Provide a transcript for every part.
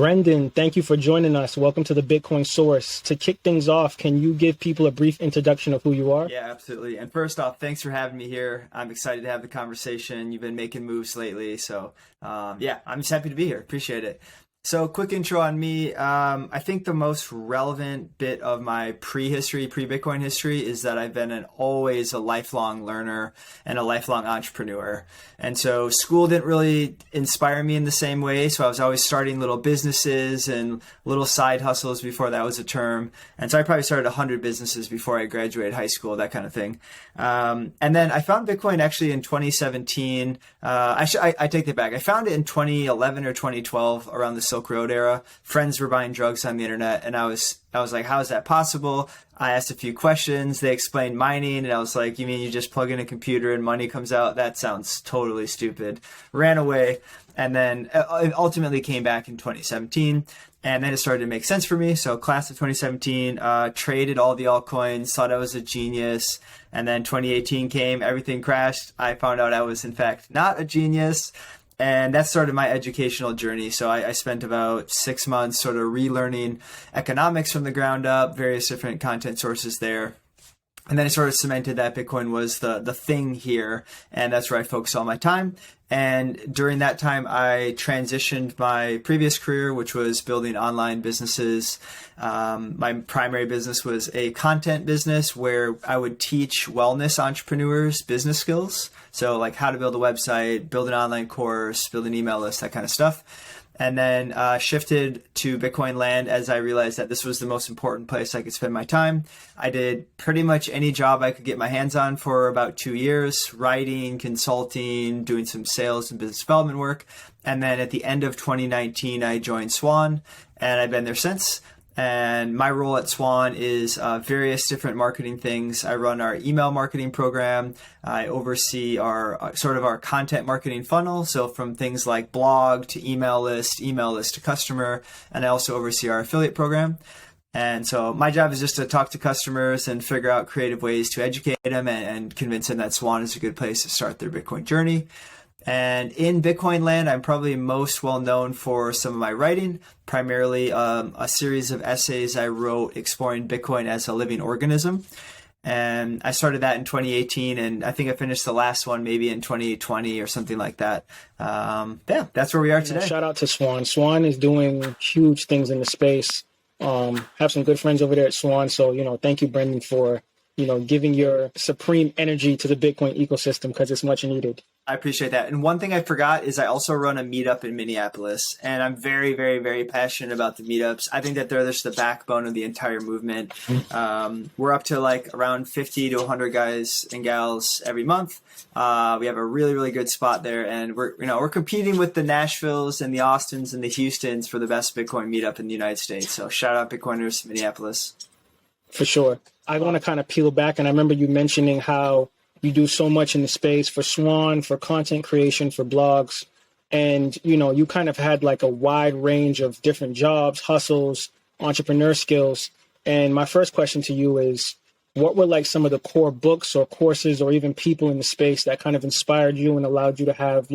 Brendan, thank you for joining us. Welcome to the Bitcoin Source. To kick things off, can you give people a brief introduction of who you are? Yeah, absolutely. And first off, thanks for having me here. I'm excited to have the conversation. You've been making moves lately. So yeah, I'm just happy to be here. Appreciate it. So quick intro on me. I think the most relevant bit of my pre-Bitcoin history is that I've been always a lifelong learner and a lifelong entrepreneur. And so school didn't really inspire me in the same way. So I was always starting little businesses and little side hustles before that was a term. And so I probably started 100 businesses before I graduated high school, that kind of thing. And then I found Bitcoin actually in 2017. I take that back. I found it in 2011 or 2012 around the Silk Road era. Friends were buying drugs on the internet, and I was like, how is that possible? I asked a few questions. They explained mining, and I was like, you mean you just plug in a computer and money comes out? That sounds totally stupid. Ran away, and then ultimately came back in 2017. And then it started to make sense for me. So class of 2017, traded all the altcoins, thought I was a genius. And then 2018 came, everything crashed. I found out I was in fact not a genius. And that started my educational journey. So I spent about 6 months sort of relearning economics from the ground up, various different content sources there. And then it sort of cemented that Bitcoin was the thing here. And that's where I focused all my time. And during that time, I transitioned my previous career, which was building online businesses. My primary business was a content business where I would teach wellness entrepreneurs business skills. So like how to build a website, build an online course, build an email list, that kind of stuff. And then shifted to Bitcoin land as I realized that this was the most important place I could spend my time. I did pretty much any job I could get my hands on for about 2 years, writing, consulting, doing some sales and business development work. And then at the end of 2019, I joined Swan, and I've been there since. And my role at Swan is various different marketing things. I run our email marketing program. I oversee our content marketing funnel. So from things like blog to email list to customer. And I also oversee our affiliate program. And so my job is just to talk to customers and figure out creative ways to educate them and convince them that Swan is a good place to start their Bitcoin journey. And in Bitcoin land, I'm probably most well known for some of my writing, primarily a series of essays I wrote exploring Bitcoin as a living organism. And I started that in 2018, and I think I finished the last one maybe in 2020 or something like that. Yeah, that's where we are today. Shout out to Swan. Swan is doing huge things in the space. Have some good friends over there at Swan. So, thank you, Brendan, for, giving your supreme energy to the Bitcoin ecosystem, because it's much needed. I appreciate that. And one thing I forgot is I also run a meetup in Minneapolis, and I'm very, very, very passionate about the meetups. I think that they're just the backbone of the entire movement. We're up to like around 50 to 100 guys and gals every month. We have a really, really good spot there, and we're competing with the Nashvilles and the Austins and the Houstons for the best Bitcoin meetup in the United States. So shout out Bitcoiners Minneapolis. For sure. I want to kind of peel back, and I remember you mentioning how you do so much in the space for Swan, for content creation, for blogs. And, you kind of had like a wide range of different jobs, hustles, entrepreneur skills. And my first question to you is, what were like some of the core books or courses or even people in the space that kind of inspired you and allowed you to have,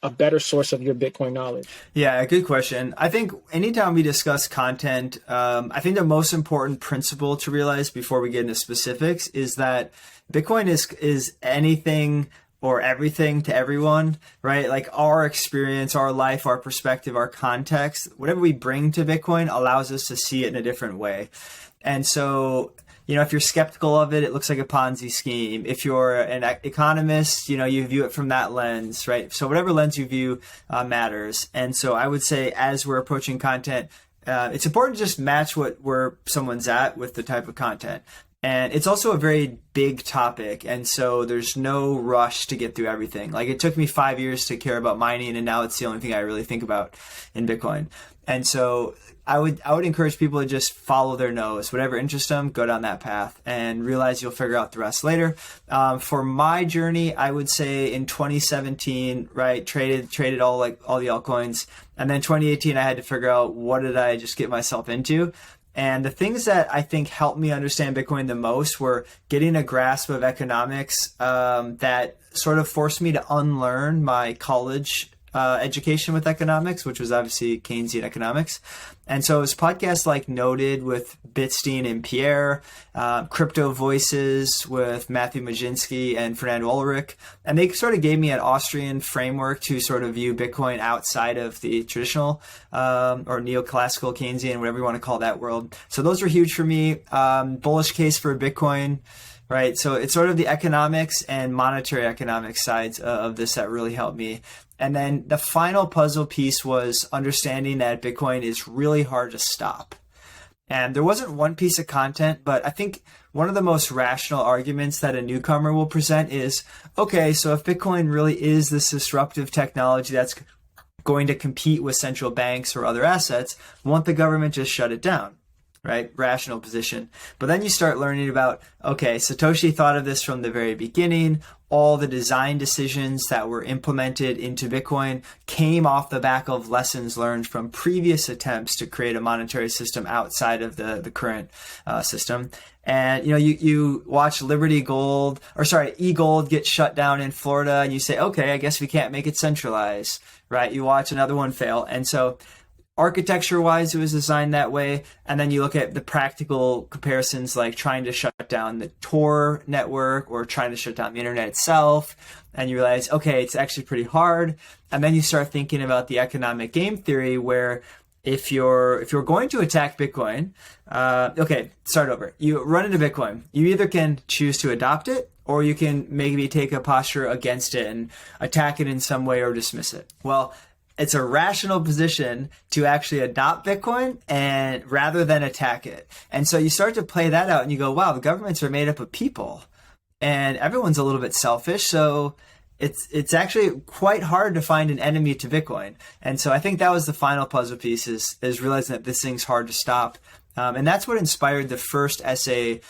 a better source of your Bitcoin knowledge? Yeah, good question. I think anytime we discuss content, I think the most important principle to realize before we get into specifics is that Bitcoin is anything or everything to everyone, right? Like our experience, our life, our perspective, our context, whatever we bring to Bitcoin allows us to see it in a different way. And so, if you're skeptical of it, it looks like a Ponzi scheme. If you're an economist, you view it from that lens, right? So whatever lens you view matters. And so I would say as we're approaching content, it's important to just match where someone's at with the type of content. And it's also a very big topic. And so there's no rush to get through everything. Like it took me 5 years to care about mining, and now it's the only thing I really think about in Bitcoin. And so I would encourage people to just follow their nose. Whatever interests them, go down that path and realize you'll figure out the rest later. For my journey, I would say in 2017, right, traded all the altcoins. And then 2018, I had to figure out what did I just get myself into. And the things that I think helped me understand Bitcoin the most were getting a grasp of economics that sort of forced me to unlearn my college education with economics, which was obviously Keynesian economics. And so his podcast like Noted with Bitstein and Pierre, Crypto Voices with Matthew Majinski and Fernando Ulrich. And they sort of gave me an Austrian framework to sort of view Bitcoin outside of the traditional or neoclassical Keynesian, whatever you want to call that world. So those were huge for me. Bullish case for Bitcoin. Right. So it's sort of the economics and monetary economics sides of this that really helped me. And then the final puzzle piece was understanding that Bitcoin is really hard to stop. And there wasn't one piece of content, but I think one of the most rational arguments that a newcomer will present is, okay, so if Bitcoin really is this disruptive technology that's going to compete with central banks or other assets, won't the government just shut it down? Right? Rational position. But then you start learning about, okay, Satoshi thought of this from the very beginning. All the design decisions that were implemented into Bitcoin came off the back of lessons learned from previous attempts to create a monetary system outside of the current system. And, you watch eGold get shut down in Florida and you say, okay, I guess we can't make it centralized, right? You watch another one fail. And so architecture-wise, it was designed that way. And then you look at the practical comparisons, like trying to shut down the Tor network or trying to shut down the internet itself. And you realize, okay, it's actually pretty hard. And then you start thinking about the economic game theory, where if you're going to attack Bitcoin, start over. You run into Bitcoin. You either can choose to adopt it, or you can maybe take a posture against it and attack it in some way or dismiss it. Well, it's a rational position to actually adopt Bitcoin and rather than attack it. And so you start to play that out and you go, wow, the governments are made up of people and everyone's a little bit selfish. So it's actually quite hard to find an enemy to Bitcoin. And so I think that was the final puzzle piece is realizing that this thing's hard to stop. And that's what inspired the first essay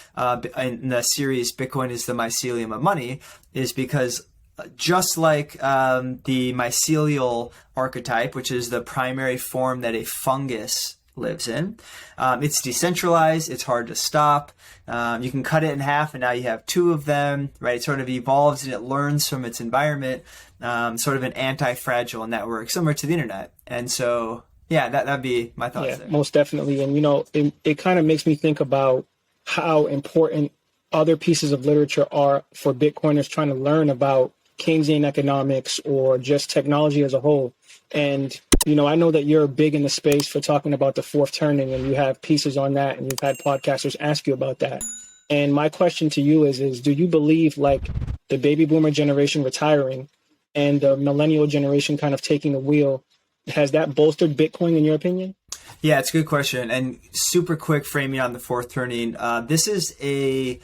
in the series, Bitcoin is the Mycelium of Money, is because just like the mycelial archetype, which is the primary form that a fungus lives in, it's decentralized, it's hard to stop. You can cut it in half and now you have two of them, right? It sort of evolves and it learns from its environment, sort of an anti-fragile network, similar to the internet. And so, yeah, that'd be my thoughts there. Most definitely. And, it kind of makes me think about how important other pieces of literature are for Bitcoiners trying to learn about Keynesian economics or just technology as a whole. And, I know that you're big in the space for talking about the fourth turning, and you have pieces on that, and you've had podcasters ask you about that. And my question to you is do you believe like the baby boomer generation retiring and the millennial generation kind of taking the wheel, has that bolstered Bitcoin in your opinion? Yeah, it's a good question. And super quick framing on the fourth turning. This is a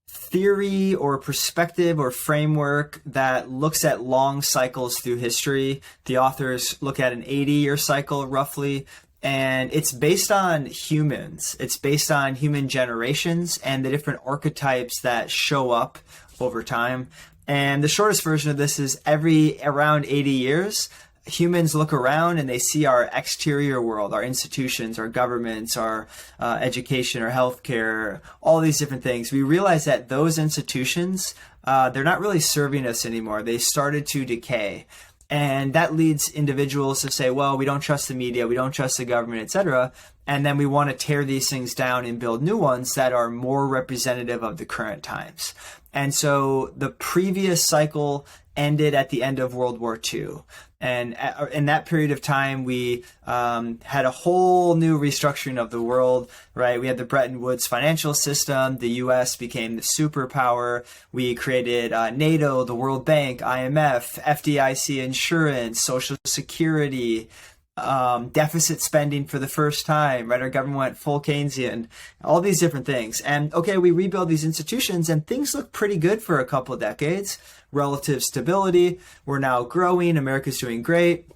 theory or perspective or framework that looks at long cycles through history. The authors look at an 80-year cycle roughly, and it's based on humans. It's based on human generations and the different archetypes that show up over time. And the shortest version of this is around 80 years, humans look around and they see our exterior world, our institutions, our governments, our education, our healthcare, all these different things. We realize that those institutions, they're not really serving us anymore. They started to decay. And that leads individuals to say, well, we don't trust the media, we don't trust the government, etc. And then we want to tear these things down and build new ones that are more representative of the current times. And so the previous cycle ended at the end of World War II. And in that period of time, we had a whole new restructuring of the world, right? We had the Bretton Woods financial system. The U.S. became the superpower. We created NATO, the World Bank, IMF, FDIC insurance, Social Security, deficit spending for the first time, right? Our government went full Keynesian, all these different things. And okay, we rebuild these institutions and things look pretty good for a couple of decades. Relative stability. We're now growing. America's doing great.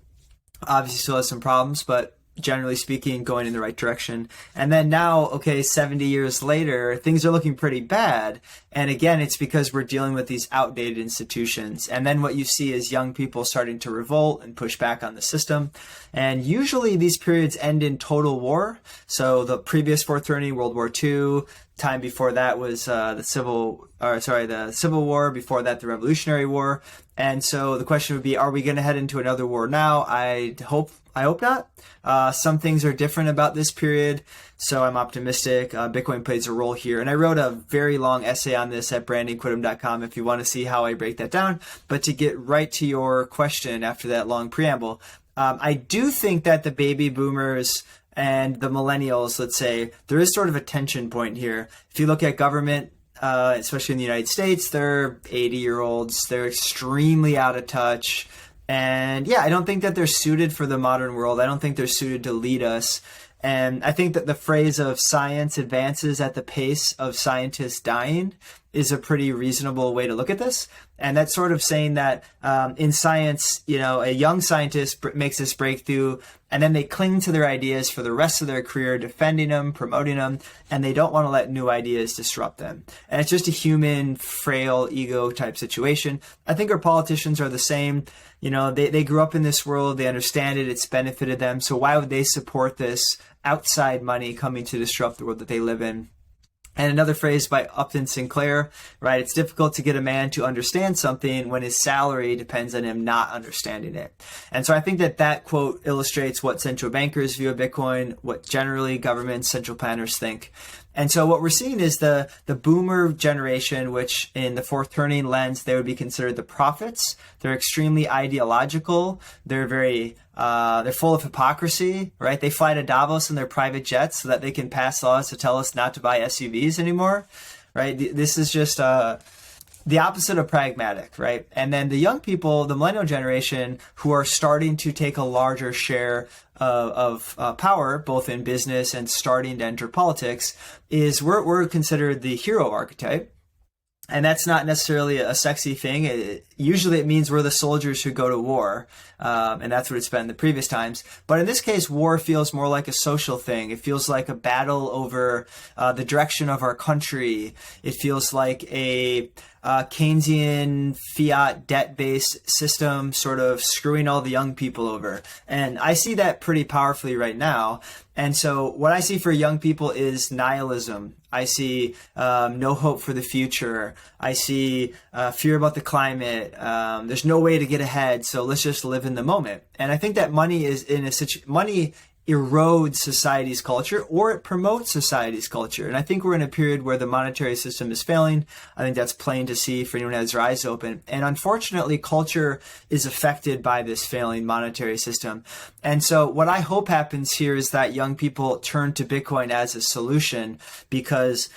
Obviously still has some problems, but generally speaking, going in the right direction. And then now, okay, 70 years later, things are looking pretty bad. And again, it's because we're dealing with these outdated institutions. And then what you see is young people starting to revolt and push back on the system. And usually these periods end in total war. So the previous fourth turning, World War II, time before that was the Civil War, before that the Revolutionary War. And so the question would be, are we going to head into another war now? I hope not. Some things are different about this period, so I'm optimistic. Bitcoin plays a role here. And I wrote a very long essay on this at brandonquittem.com if you want to see how I break that down. But to get right to your question after that long preamble, I do think that the baby boomers and the millennials, let's say, there is sort of a tension point here. If you look at government, especially in the United States, they're 80-year-olds. They're extremely out of touch. And yeah, I don't think that they're suited for the modern world. I don't think they're suited to lead us. And I think that the phrase of science advances at the pace of scientists dying is a pretty reasonable way to look at this. And that's sort of saying that in science, a young scientist makes this breakthrough, and then they cling to their ideas for the rest of their career, defending them, promoting them, and they don't want to let new ideas disrupt them. And it's just a human, frail, ego type situation. I think our politicians are the same. They grew up in this world, they understand it, it's benefited them. So why would they support this outside money coming to disrupt the world that they live in? And another phrase by Upton Sinclair, right? It's difficult to get a man to understand something when his salary depends on him not understanding it. And so I think that quote illustrates what central bankers view of Bitcoin, what generally governments, central planners think. And so what we're seeing is the boomer generation, which in the fourth turning lens, they would be considered the prophets. They're extremely ideological. They're full of hypocrisy, right? They fly to Davos in their private jets so that they can pass laws to tell us not to buy SUVs anymore, right? This is just the opposite of pragmatic, right? And then the young people, the millennial generation, who are starting to take a larger share of power, both in business and starting to enter politics, is we're considered the hero archetype. And that's not necessarily a sexy thing. Usually it means we're the soldiers who go to war. And that's what it's been in the previous times. But in this case, war feels more like a social thing. It feels like a battle over the direction of our country. It feels like a Keynesian fiat debt-based system sort of screwing all the young people over. And I see that pretty powerfully right now. And so what I see for young people is nihilism. I see no hope for the future. I see fear about the climate. There's no way to get ahead, so let's just live in the moment. And I think that money is money erodes society's culture, or it promotes society's culture. And I think we're in a period where the monetary system is failing. I think that's plain to see for anyone who has their eyes open. And unfortunately, culture is affected by this failing monetary system. And so what I hope happens here is that young people turn to Bitcoin as a solution, because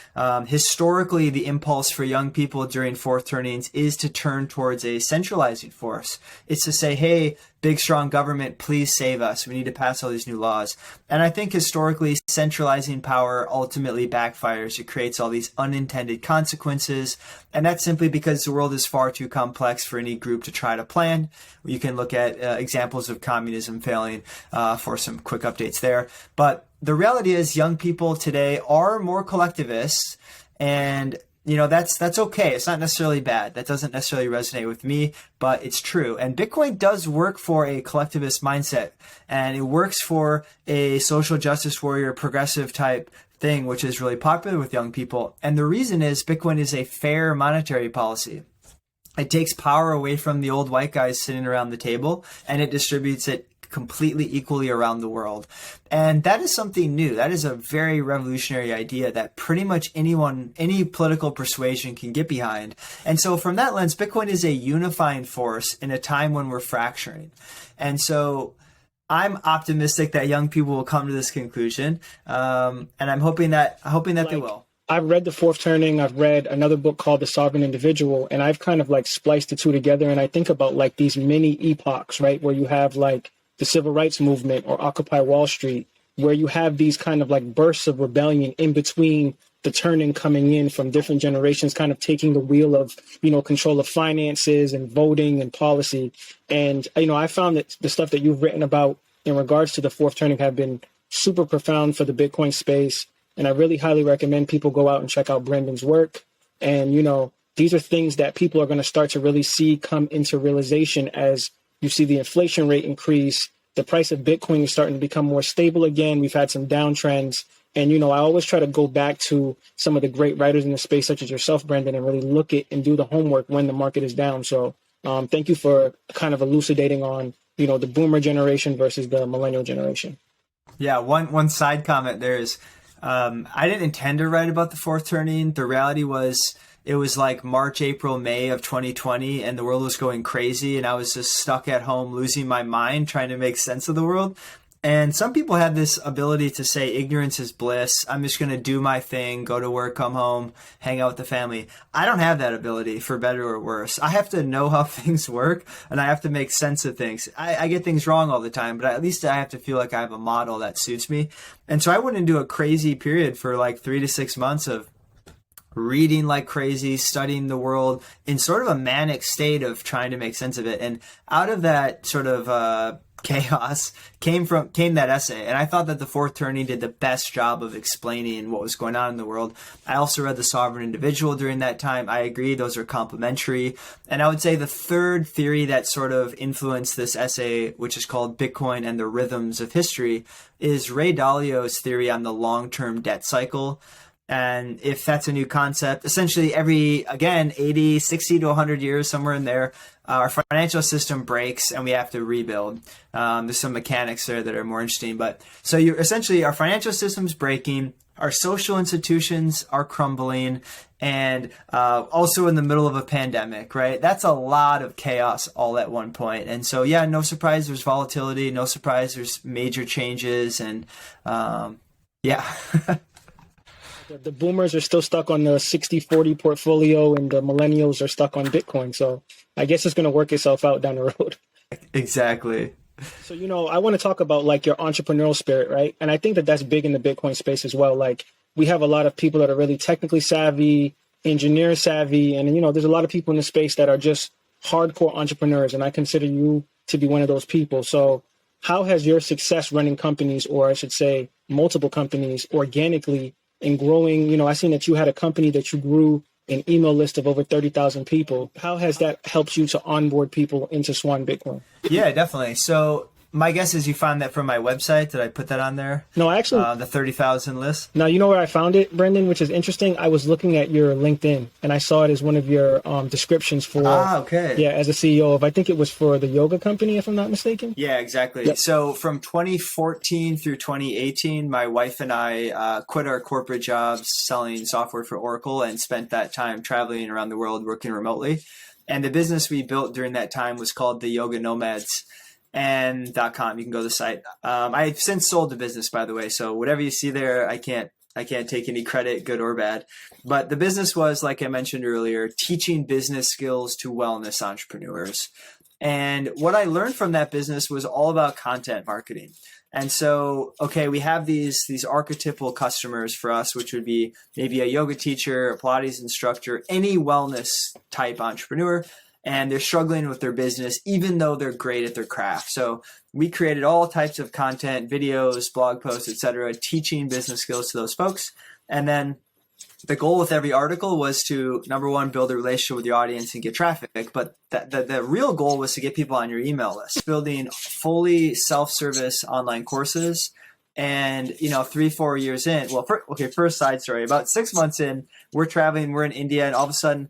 historically, the impulse for young people during fourth turnings is to turn towards a centralizing force. It's to say, hey, big, strong government, please save us. We need to pass all these new laws. And I think historically, centralizing power ultimately backfires. It creates all these unintended consequences. And that's simply because the world is far too complex for any group to try to plan. You can look at examples of communism failing for some quick updates there. But the reality is young people today are more collectivists, and that's okay. It's not necessarily bad. That doesn't necessarily resonate with me, but it's true. And Bitcoin does work for a collectivist mindset, and it works for a social justice warrior, progressive type thing, which is really popular with young people. And the reason is Bitcoin is a fair monetary policy. It takes power away from the old white guys sitting around the table, and it distributes it completely equally around the world. And that is something new. That is a very revolutionary idea that pretty much any political persuasion can get behind. And so from that lens, Bitcoin is a unifying force in a time when we're fracturing. And so I'm optimistic that young people will come to this conclusion. And I'm hoping that they will. I've read The Fourth Turning. I've read another book called The Sovereign Individual, and I've kind of spliced the two together. And I think about these mini epochs, right? Where you have the civil rights movement or Occupy Wall Street, where you have these kind of bursts of rebellion in between the turning coming in from different generations, kind of taking the wheel of, control of finances and voting and policy. And, I found that the stuff that you've written about in regards to the fourth turning have been super profound for the Bitcoin space. And I really highly recommend people go out and check out Brandon's work. And, these are things that people are going to start to really see come into realization as you see the inflation rate increase. The price of Bitcoin is starting to become more stable again. We've had some downtrends. And, I always try to go back to some of the great writers in the space, such as yourself, Brandon, and really look at and do the homework when the market is down. So thank you for kind of elucidating on, the boomer generation versus the millennial generation. Yeah, one side comment there is I didn't intend to write about the fourth turning. The reality was it was like March, April, May of 2020, and the world was going crazy, and I was just stuck at home losing my mind trying to make sense of the world. And some people have this ability to say ignorance is bliss. I'm just going to do my thing, go to work, come home, hang out with the family. I don't have that ability, for better or worse. I have to know how things work, and I have to make sense of things. I get things wrong all the time, but at least I have to feel like I have a model that suits me. And so I went into a crazy period for like 3 to 6 months of reading like crazy, studying the world in sort of a manic state of trying to make sense of it. And out of that sort of chaos came that essay. And I thought that the fourth turning did the best job of explaining what was going on in the world. I also read The Sovereign Individual during that time. I agree, those are complementary. And I would say the third theory that sort of influenced this essay, which is called Bitcoin and the Rhythms of History, is Ray Dalio's theory on the long-term debt cycle. And if that's a new concept, essentially every, again, 80, 60 to 100 years, somewhere in there, our financial system breaks and we have to rebuild. There's some mechanics there that are more interesting. But so essentially our financial system's breaking, our social institutions are crumbling, and also in the middle of a pandemic, right? That's a lot of chaos all at one point. And so, yeah, no surprise there's volatility, no surprise there's major changes, and yeah. The boomers are still stuck on the 60-40 portfolio, and the millennials are stuck on Bitcoin. So I guess it's going to work itself out down the road. Exactly. So, I want to talk about like your entrepreneurial spirit, right? And I think that that's big in the Bitcoin space as well. Like we have a lot of people that are really technically savvy, engineer savvy, and, there's a lot of people in the space that are just hardcore entrepreneurs. And I consider you to be one of those people. So how has your success running companies, or I should say multiple companies, organically and growing, I seen that you had a company that you grew an email list of over 30,000 people. How has that helped you to onboard people into Swan Bitcoin? Yeah, definitely. So my guess is you found that from my website. Did I put that on there? No, actually. The 30,000 list? Now, you know where I found it, Brendan, which is interesting? I was looking at your LinkedIn, and I saw it as one of your descriptions for, okay. Yeah, as a CEO of, I think it was for the yoga company, if I'm not mistaken. Yeah, exactly. Yep. So from 2014 through 2018, my wife and I quit our corporate jobs selling software for Oracle and spent that time traveling around the world working remotely. And the business we built during that time was called the Yoga Nomads. And .com. You can go to the site. I've since sold the business, by the way. So whatever you see there, I can't take any credit, good or bad. But the business was, like I mentioned earlier, teaching business skills to wellness entrepreneurs. And what I learned from that business was all about content marketing. And so, okay, we have these archetypal customers for us, which would be maybe a yoga teacher, a Pilates instructor, any wellness type entrepreneur. And they're struggling with their business, even though they're great at their craft. So we created all types of content, videos, blog posts, etc., teaching business skills to those folks. And then the goal with every article was to, number one, build a relationship with your audience and get traffic. But the real goal was to get people on your email list, building fully self-service online courses. And, 3-4 years in, first side story, about 6 months in, we're traveling, we're in India, and all of a sudden,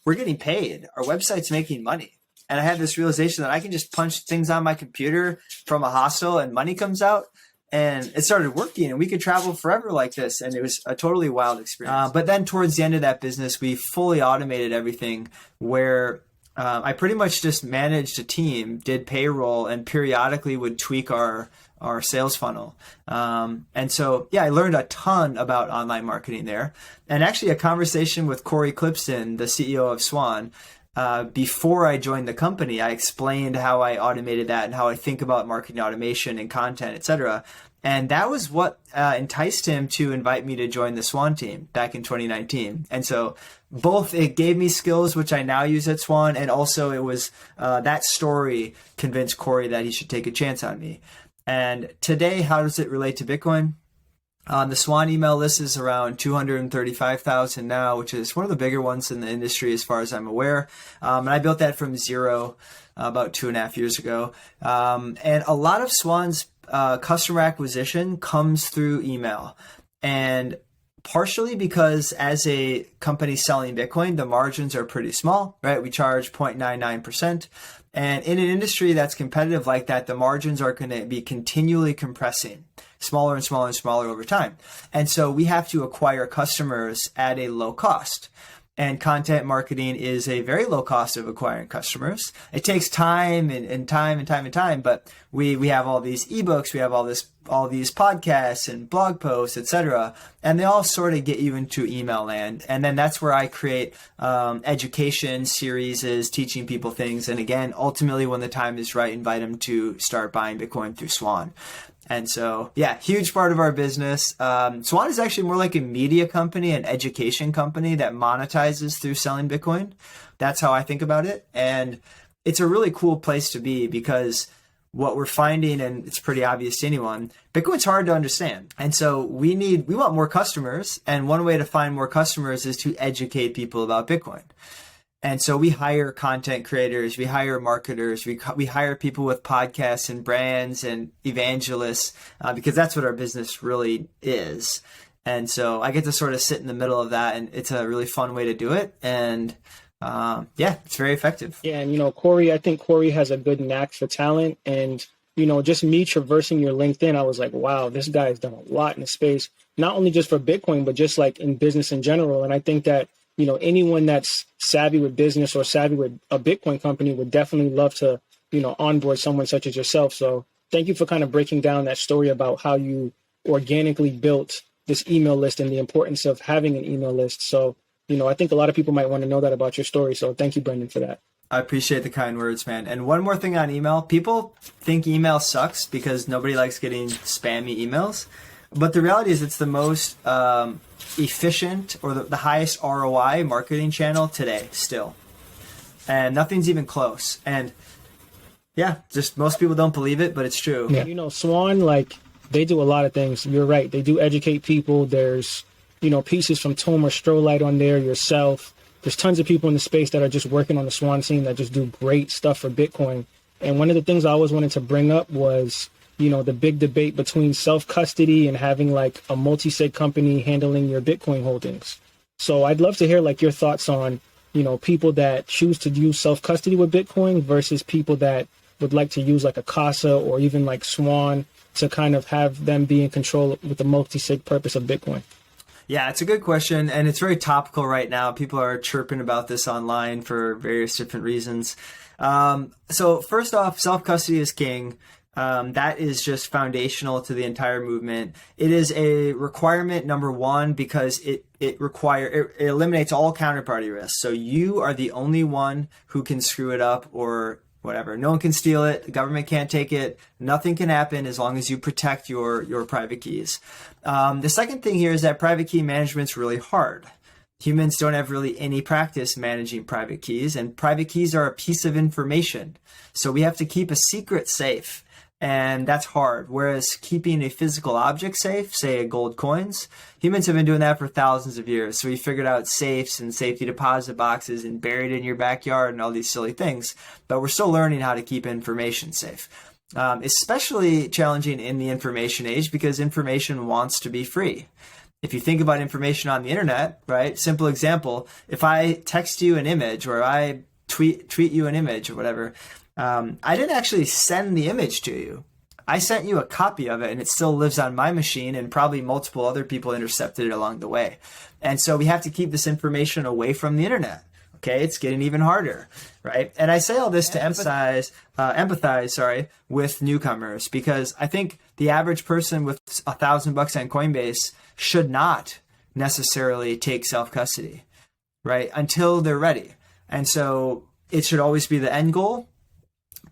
we're getting paid. Our website's making money. And I had this realization that I can just punch things on my computer from a hostel and money comes out. And it started working, and we could travel forever like this. And it was a totally wild experience. But then towards the end of that business, we fully automated everything where I pretty much just managed a team, did payroll, and periodically would tweak our sales funnel. And so, yeah, I learned a ton about online marketing there. And actually a conversation with Corey Clipston, the CEO of Swan, before I joined the company, I explained how I automated that and how I think about marketing automation and content, etc. And that was what enticed him to invite me to join the Swan team back in 2019. And so both it gave me skills, which I now use at Swan, and also it was that story convinced Corey that he should take a chance on me. And today, how does it relate to Bitcoin? The Swan email list is around 235,000 now, which is one of the bigger ones in the industry as far as I'm aware. And I built that from zero about 2.5 years ago. And a lot of Swan's customer acquisition comes through email. And partially because as a company selling Bitcoin, the margins are pretty small, right? We charge 0.99%. And in an industry that's competitive like that, the margins are going to be continually compressing, smaller and smaller and smaller over time. And so we have to acquire customers at a low cost. And content marketing is a very low cost of acquiring customers. It takes time and time, but we have all these ebooks, we have all these podcasts and blog posts, etc. And they all sort of get you into email land. And then that's where I create education series teaching people things. And again, ultimately, when the time is right, invite them to start buying Bitcoin through Swan. And so, yeah, huge part of our business. Swan is actually more like a media company, an education company that monetizes through selling Bitcoin. That's how I think about it. And it's a really cool place to be because what we're finding, and it's pretty obvious to anyone, Bitcoin's hard to understand. And so we want more customers. And one way to find more customers is to educate people about Bitcoin. And so we hire content creators, we hire marketers, we hire people with podcasts and brands and evangelists because that's what our business really is. And so I get to sort of sit in the middle of that, and it's a really fun way to do it. And yeah, it's very effective. Yeah, and Corey, I think Corey has a good knack for talent. And just me traversing your LinkedIn, I was like, wow, this guy has done a lot in the space, not only just for Bitcoin, but just like in business in general. And I think that anyone that's savvy with business or savvy with a Bitcoin company would definitely love to, onboard someone such as yourself. So thank you for kind of breaking down that story about how you organically built this email list and the importance of having an email list. So, I think a lot of people might want to know that about your story. So thank you, Brandon, for that. I appreciate the kind words, man. And one more thing on email. People think email sucks because nobody likes getting spammy emails. But the reality is it's the most efficient or the highest ROI marketing channel today still. And nothing's even close. And yeah, just most people don't believe it, but it's true. Yeah. Swan, they do a lot of things. You're right. They do educate people. There's, pieces from Tomer Strolight on there, yourself. There's tons of people in the space that are just working on the Swan scene that just do great stuff for Bitcoin. And one of the things I always wanted to bring up was the big debate between self-custody and having a MultiSig company handling your Bitcoin holdings. So I'd love to hear your thoughts on, people that choose to use self-custody with Bitcoin versus people that would like to use a Casa or even Swan to kind of have them be in control with the multi-sig purpose of Bitcoin. Yeah, it's a good question, and it's very topical right now. People are chirping about this online for various different reasons. So first off, self-custody is king. That is just foundational to the entire movement. It is a requirement, number one, because it eliminates all counterparty risks. So you are the only one who can screw it up or whatever. No one can steal it. The government can't take it. Nothing can happen as long as you protect your private keys. The second thing here is that private key management is really hard. Humans don't have really any practice managing private keys, and private keys are a piece of information. So we have to keep a secret safe. And that's hard. Whereas keeping a physical object safe, say gold coins, humans have been doing that for thousands of years. So we figured out safes and safety deposit boxes and buried in your backyard and all these silly things. But we're still learning how to keep information safe. Especially challenging in the information age because information wants to be free. If you think about information on the internet, right? Simple example, if I text you an image or I tweet you an image or whatever, I didn't actually send the image to you. I sent you a copy of it and it still lives on my machine and probably multiple other people intercepted it along the way. And so we have to keep this information away from the internet. Okay, it's getting even harder, right? And I say all this to empathize with newcomers because I think the average person with $1,000 on Coinbase should not necessarily take self-custody, right? Until they're ready. And so it should always be the end goal,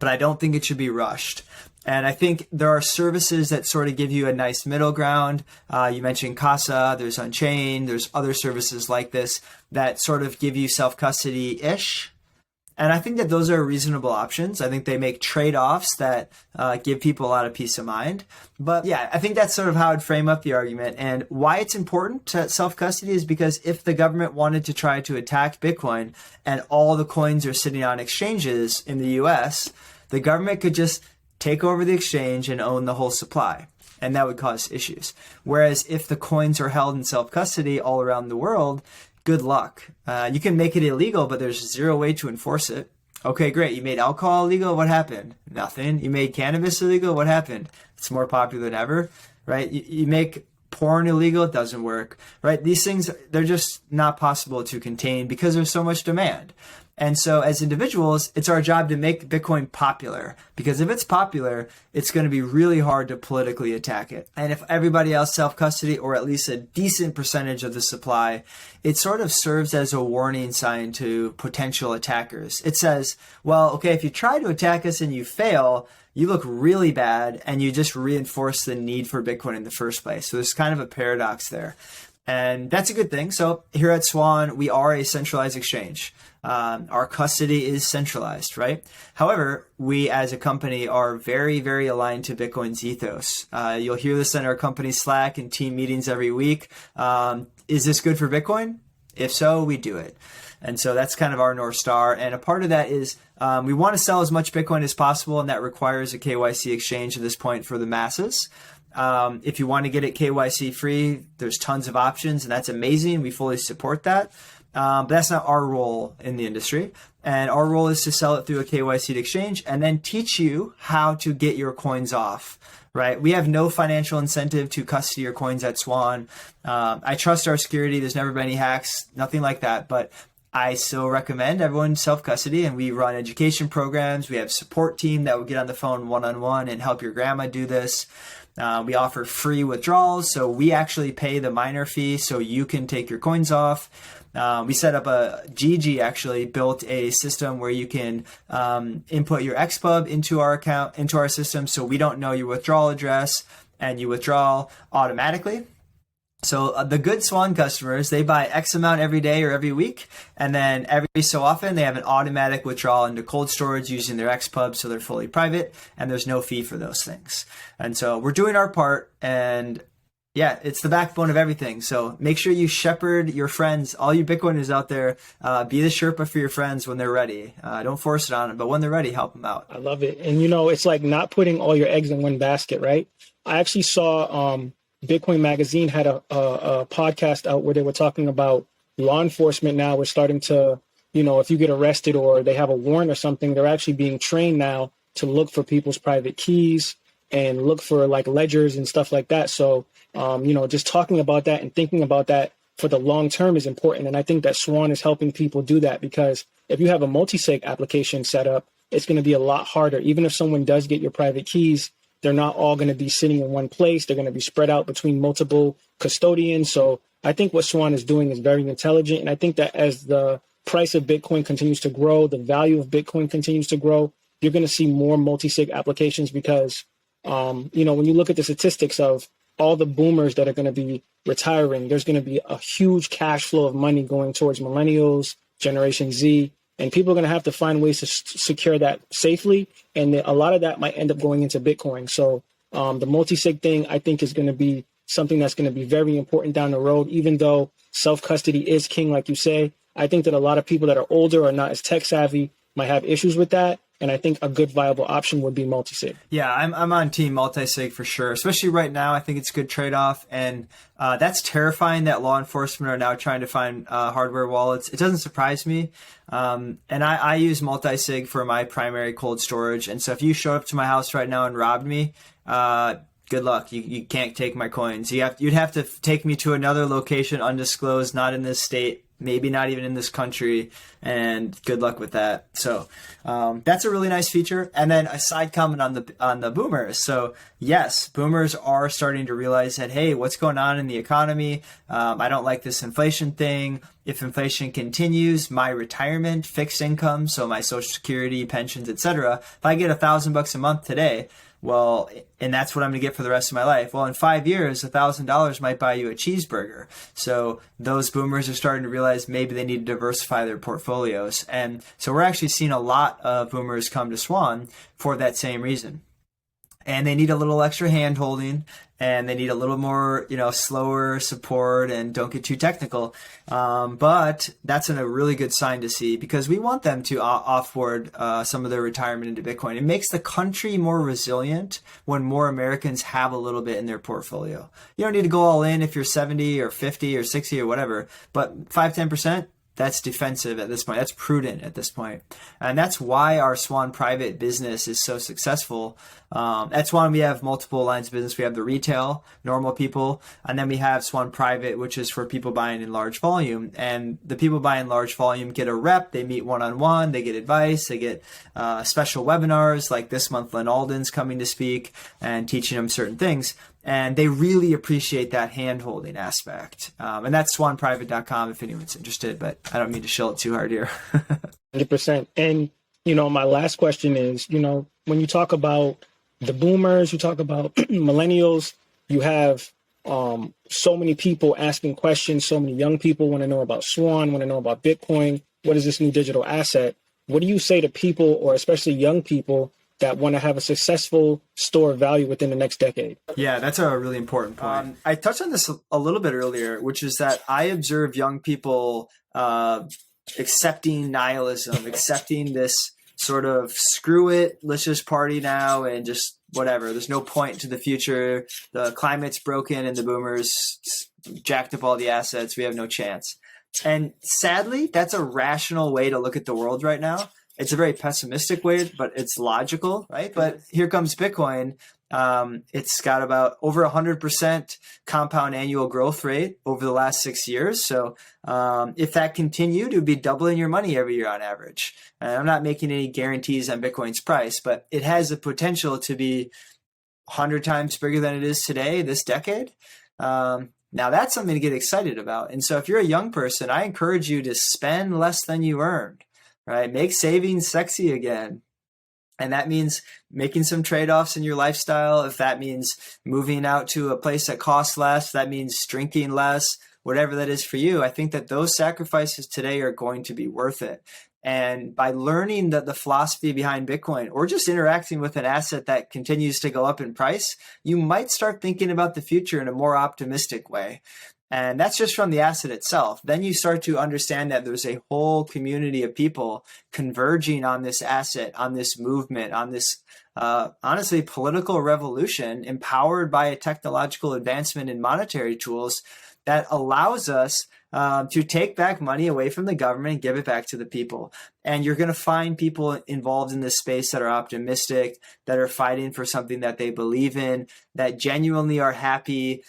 but I don't think it should be rushed. And I think there are services that sort of give you a nice middle ground. You mentioned Casa, there's Unchained, there's other services like this that sort of give you self-custody-ish. And I think that those are reasonable options. I think they make trade-offs that give people a lot of peace of mind. But yeah, I think that's sort of how I'd frame up the argument. And why it's important to self-custody is because if the government wanted to try to attack Bitcoin and all the coins are sitting on exchanges in the US, the government could just take over the exchange and own the whole supply. And that would cause issues. Whereas if the coins are held in self-custody all around the world, good luck. You can make it illegal, but there's zero way to enforce it. Okay, great. You made alcohol illegal. What happened? Nothing. You made cannabis illegal. What happened? It's more popular than ever, right? You make porn illegal. It doesn't work, right? These things, they're just not possible to contain because there's so much demand. And so as individuals, it's our job to make Bitcoin popular, because if it's popular, it's going to be really hard to politically attack it. And if everybody else self-custody, or at least a decent percentage of the supply, it sort of serves as a warning sign to potential attackers. It says, well, okay, if you try to attack us and you fail, you look really bad, and you just reinforce the need for Bitcoin in the first place. So there's kind of a paradox there. And that's a good thing. So here at Swan, we are a centralized exchange. Our custody is centralized, right? However, we as a company are very, very aligned to Bitcoin's ethos. You'll hear this in our company Slack and team meetings every week. Is this good for Bitcoin? If so, we do it. And so that's kind of our North Star. And a part of that is we want to sell as much Bitcoin as possible, and that requires a KYC exchange at this point for the masses. If you want to get it KYC free, there's tons of options, and that's amazing. We fully support that. But that's not our role in the industry. And our role is to sell it through a KYC exchange and then teach you how to get your coins off, right? We have no financial incentive to custody your coins at Swan. I trust our security. There's never been any hacks, nothing like that. But I still recommend everyone self-custody, and we run education programs. We have a support team that will get on the phone one-on-one and help your grandma do this. We offer free withdrawals, so we actually pay the miner fee so you can take your coins off. We set up Gigi actually built a system where you can input your XPub into our account, into our system, so we don't know your withdrawal address, and you withdraw automatically. So the good Swan customers, they buy X amount every day or every week, and then every so often they have an automatic withdrawal into cold storage using their XPub, so they're fully private, and there's no fee for those things. And so we're doing our part, and yeah, it's the backbone of everything. So make sure you shepherd your friends, all you Bitcoiners out there, be the Sherpa for your friends when they're ready. Don't force it on them, but when they're ready, help them out. I love it. And, it's like not putting all your eggs in one basket, right? I actually saw Bitcoin Magazine had a podcast out where they were talking about law enforcement now. We're starting to, if you get arrested or they have a warrant or something, they're actually being trained now to look for people's private keys and look for like ledgers and stuff like that. So, just talking about that and thinking about that for the long term is important. And I think that Swan is helping people do that, because if you have a multi-sig application set up, it's going to be a lot harder. Even if someone does get your private keys, they're not all going to be sitting in one place. They're going to be spread out between multiple custodians. So I think what Swan is doing is very intelligent. And I think that as the price of Bitcoin continues to grow, the value of Bitcoin continues to grow, you're going to see more multi-sig applications because, when you look at the statistics of all the boomers that are going to be retiring, there's going to be a huge cash flow of money going towards Millennials, Generation Z, and people are going to have to find ways to secure that safely. And a lot of that might end up going into Bitcoin. So the multi-sig thing, I think, is going to be something that's going to be very important down the road, even though self-custody is king, like you say. I think that a lot of people that are older or not as tech savvy might have issues with that. And I think a good viable option would be multi-sig. Yeah, I'm on team multi-sig for sure, especially right now. I think it's a good trade-off. And that's terrifying that law enforcement are now trying to find hardware wallets. It doesn't surprise me. And I use multi-sig for my primary cold storage. And so if you showed up to my house right now and robbed me, good luck. You can't take my coins. You'd have to take me to another location, undisclosed, not in this state, maybe not even in this country, and good luck with that. So that's a really nice feature. And then a side comment on the boomers. So yes, boomers are starting to realize that, hey, what's going on in the economy? I don't like this inflation thing. If inflation continues, my retirement, fixed income, so my Social Security, pensions, etc., if I get $1,000 a month today, Well, and that's what I'm going to get for the rest of my life. Well, in 5 years, $1,000 might buy you a cheeseburger. So those boomers are starting to realize maybe they need to diversify their portfolios. And so we're actually seeing a lot of boomers come to Swan for that same reason. And they need a little extra hand holding, and they need a little more, slower support, and don't get too technical. But that's a really good sign to see, because we want them to offboard some of their retirement into Bitcoin. It makes the country more resilient when more Americans have a little bit in their portfolio. You don't need to go all in if you're 70 or 50 or 60 or whatever, but 5-10%. That's defensive at this point. That's prudent at this point. And that's why our Swan private business is so successful. At Swan, we have multiple lines of business. We have the retail, normal people, and then we have Swan private, which is for people buying in large volume. And the people buying large volume get a rep. They meet one-on-one. They get advice. They get special webinars, like this month Lynn Alden's coming to speak and teaching them certain things. And they really appreciate that hand-holding aspect. And that's swanprivate.com if anyone's interested, but I don't mean to shill it too hard here. 100%. And, my last question is, when you talk about the boomers, you talk about millennials, you have so many people asking questions, so many young people want to know about Swan, want to know about Bitcoin. What is this new digital asset? What do you say to people, or especially young people, that want to have a successful store of value within the next decade? Yeah, that's a really important point. I touched on this a little bit earlier, which is that I observe young people accepting nihilism, accepting this sort of screw it, let's just party now and just whatever. There's no point to the future. The climate's broken and the boomers jacked up all the assets. We have no chance. And sadly, that's a rational way to look at the world right now. It's a very pessimistic way, but it's logical, right? But here comes Bitcoin. It's got about over 100% compound annual growth rate over the last 6 years. So if that continued, it would be doubling your money every year on average. And I'm not making any guarantees on Bitcoin's price, but it has the potential to be 100 times bigger than it is today, this decade. Now that's something to get excited about. And so if you're a young person, I encourage you to spend less than you earned. Right? Make savings sexy again. And that means making some trade-offs in your lifestyle. If that means moving out to a place that costs less, that means drinking less, whatever that is for you. I think that those sacrifices today are going to be worth it. And by learning the philosophy behind Bitcoin, or just interacting with an asset that continues to go up in price, you might start thinking about the future in a more optimistic way. And that's just from the asset itself. Then you start to understand that there's a whole community of people converging on this asset, on this movement, on this, honestly, political revolution empowered by a technological advancement in monetary tools that allows us to take back money away from the government and give it back to the people. And you're going to find people involved in this space that are optimistic, that are fighting for something that they believe in, that genuinely are happy.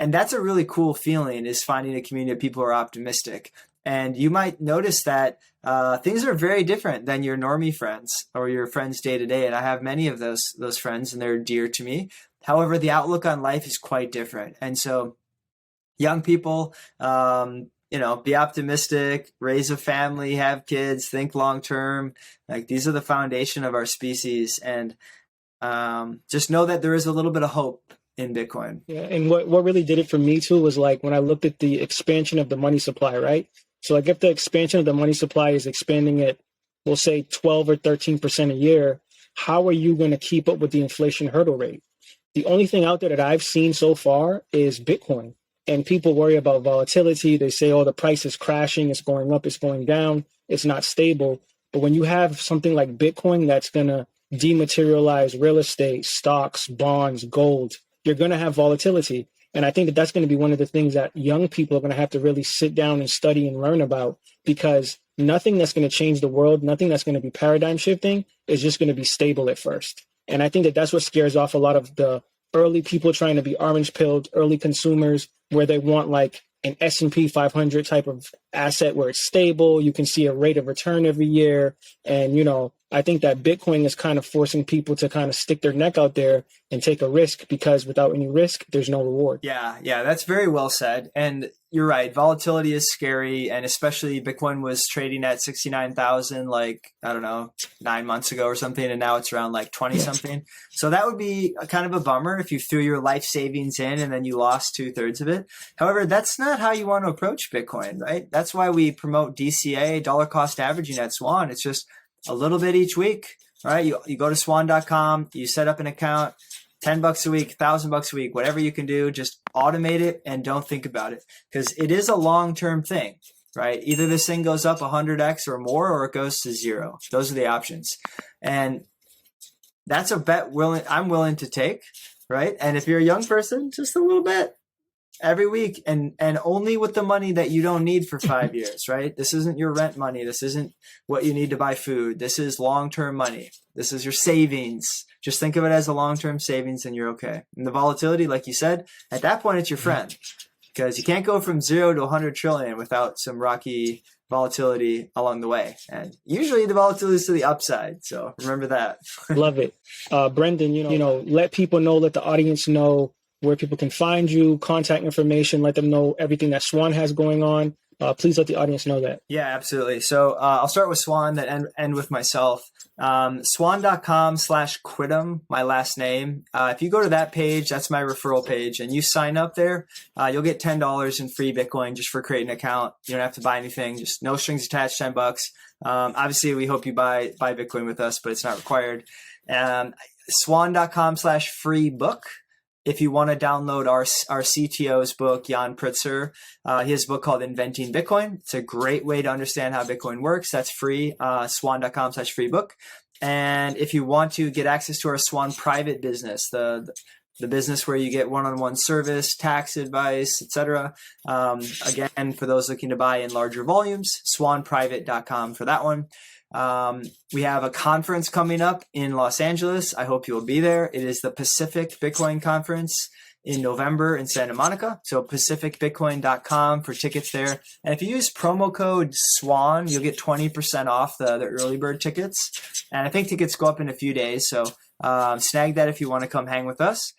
And that's a really cool feeling, is finding a community of people who are optimistic. And you might notice that things are very different than your normie friends or your friends day to day. And I have many of those friends, and they're dear to me. However, the outlook on life is quite different. And so young people, be optimistic, raise a family, have kids, think long term. Like, these are the foundation of our species. And just know that there is a little bit of hope in Bitcoin. Yeah, and what really did it for me too was, like, when I looked at the expansion of the money supply, right? So like, if the expansion of the money supply is expanding at, we'll say 12 or 13% a year, how are you going to keep up with the inflation hurdle rate? The only thing out there that I've seen so far is Bitcoin. And people worry about volatility. They say, oh, the price is crashing, it's going up, it's going down, it's not stable. But when you have something like Bitcoin that's going to dematerialize real estate, stocks, bonds, gold, you're going to have volatility. And I think that that's going to be one of the things that young people are going to have to really sit down and study and learn about, because nothing that's going to change the world, nothing that's going to be paradigm shifting is just going to be stable at first. And I think that that's what scares off a lot of the early people trying to be orange pilled, early consumers, where they want like an S&P 500 type of asset where it's stable. You can see a rate of return every year. And, I think that Bitcoin is kind of forcing people to kind of stick their neck out there and take a risk, because without any risk, there's no reward. Yeah, that's very well said. And you're right. Volatility is scary, and especially Bitcoin was trading at 69,000 like, I don't know, 9 months ago or something, and now it's around like 20 something. So that would be kind of a bummer if you threw your life savings in and then you lost 2/3 of it. However, that's not how you want to approach Bitcoin, right? That's why we promote DCA, dollar cost averaging at Swan. It's just a little bit each week, right? You go to swan.com, you set up an account, $10 a week, $1,000 a week, whatever you can do, just automate it and don't think about it, because it is a long-term thing, right? Either this thing goes up 100x or more, or it goes to zero. Those are the options. And that's a bet I'm willing to take, right? And if you're a young person, just a little bit every week, and only with the money that you don't need for 5 years, right? This isn't your rent money. This isn't what you need to buy food. This is long-term money. This is your savings. Just think of it as a long-term savings and you're okay. And the volatility, like you said, at that point, it's your friend, because you can't go from 0 to 100 trillion without some rocky volatility along the way. And usually the volatility is to the upside. So remember that. Love it. Brendan, let people know, let the audience know where people can find you, contact information, let them know everything that Swan has going on. Please let the audience know that. Yeah, absolutely. So I'll start with Swan, then end with myself. Swan.com/Quittem, my last name. If you go to that page, that's my referral page, and you sign up there, you'll get $10 in free Bitcoin just for creating an account. You don't have to buy anything, just no strings attached, $10. Obviously, we hope you buy Bitcoin with us, but it's not required. Swan.com/free book. If you want to download our CTO's book, Jan Pritzer, he has a book called Inventing Bitcoin. It's a great way to understand how Bitcoin works. That's free, swan.com/free book. And if you want to get access to our Swan private business, the business where you get one-on-one service, tax advice, etc. Again, for those looking to buy in larger volumes, swanprivate.com for that one. We have a conference coming up in Los Angeles. I hope you'll be there. It is the Pacific Bitcoin Conference in November in Santa Monica. So pacificbitcoin.com for tickets there. And if you use promo code SWAN, you'll get 20% off the early bird tickets. And I think tickets go up in a few days. So snag that if you want to come hang with us.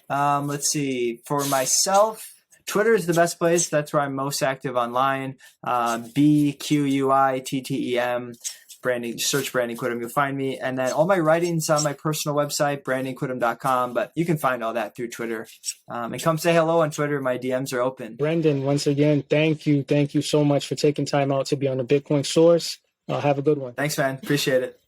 Let's see. For myself, Twitter is the best place. That's where I'm most active online. BQUITTEM. Search Brandon Quittem, you'll find me. And then all my writings on my personal website, brandonquittem.com, but you can find all that through Twitter. And come say hello on Twitter. My DMs are open. Brendan, once again, thank you. Thank you so much for taking time out to be on the Bitcoin Source. Have a good one. Thanks, man. Appreciate it.